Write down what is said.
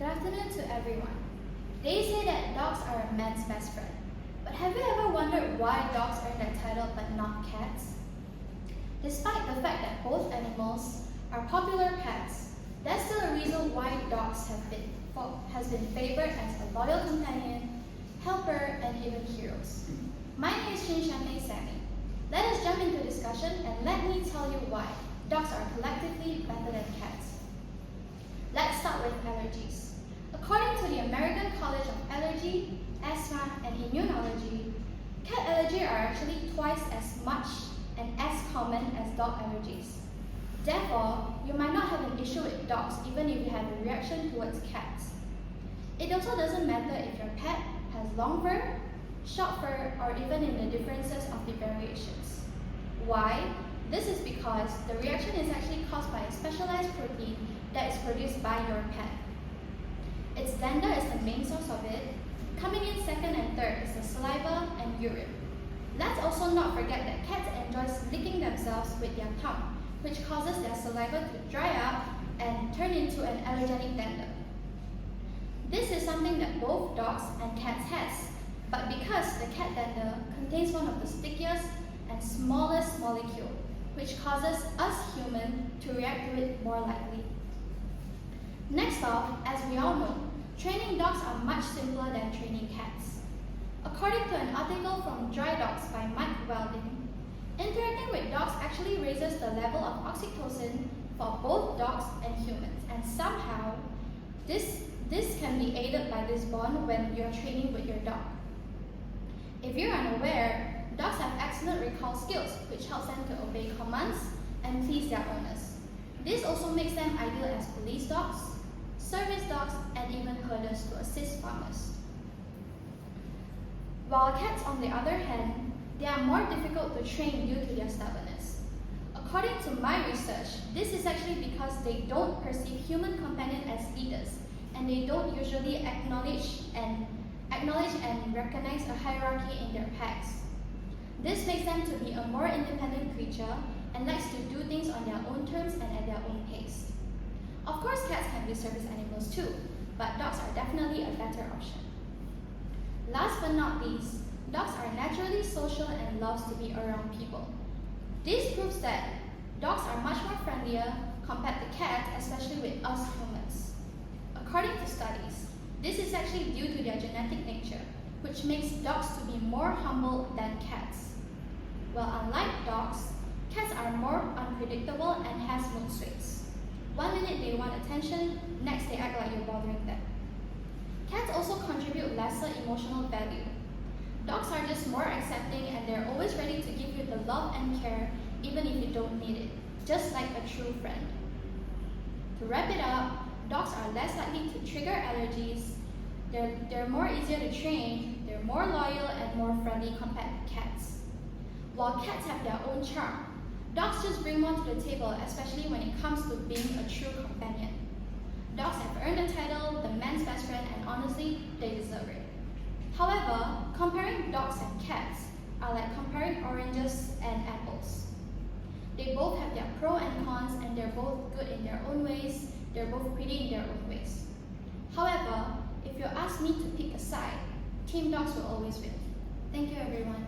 Good afternoon to everyone. They say that dogs are a man's best friend. But have you ever wondered why dogs earn that title but not cats? Despite the fact that both animals are popular pets, there's still a reason why dogs has been favored as a loyal companion, helper, and even heroes. My name is Shan. Let us jump into discussion and let me tell you why dogs are collectively better than cats. Let's start with allergies. According to the American College of Allergy, Asthma, and Immunology, cat allergies are actually twice as much and as common as dog allergies. Therefore, you might not have an issue with dogs even if you have a reaction towards cats. It also doesn't matter if your pet has long fur, short fur, or even in the differences of the variations. Why? This is because the reaction is actually caused by a specialized protein that is produced by your pet. Its dander is the main source of it. Coming in second and third is the saliva and urine. Let's also not forget that cats enjoy licking themselves with their tongue, which causes their saliva to dry up and turn into an allergenic dander. This is something that both dogs and cats has, but because the cat dander contains one of the stickiest and smallest molecule, which causes us humans to react to it more likely. Next off, as we all know, training dogs are much simpler than training cats. According to an article from Dry Dogs by Mike Welding, interacting with dogs actually raises the level of oxytocin for both dogs and humans, and somehow this can be aided by this bond when you're training with your dog. If you're unaware, dogs have excellent recall skills, which helps them to obey commands and please their owners. This also makes them ideal as police dogs, service dogs, and even herders to assist farmers. While cats, on the other hand, they are more difficult to train due to their stubbornness. According to my research, this is actually because they don't perceive human companions as leaders, and they don't usually acknowledge and recognize a hierarchy in their packs. This makes them to be a more independent creature and likes to do things on their own terms and at their own pace. Of course, cats can be service animals too, but dogs are definitely a better option. Last but not least, dogs are naturally social and loves to be around people. This proves that dogs are much more friendlier compared to cats, especially with us humans. According to studies, this is actually due to their genetic nature, which makes dogs to be more humble than cats. Well, unlike dogs, cats are more unpredictable and has mood swings. One minute they want attention, next they act like you're bothering them. Cats also contribute lesser emotional value. Dogs are just more accepting and they're always ready to give you the love and care even if you don't need it, just like a true friend. To wrap it up, dogs are less likely to trigger allergies, they're more easier to train, they're more loyal and more friendly compared to cats. While cats have their own charm, dogs just bring more to the table, especially when it comes to being a true companion. Dogs have earned the title, the man's best friend, and honestly, they deserve it. However, comparing dogs and cats are like comparing oranges and apples. They both have their pros and cons, and they're both good in their own ways, they're both pretty in their own ways. However, if you ask me to pick a side, team dogs will always win. Thank you, everyone.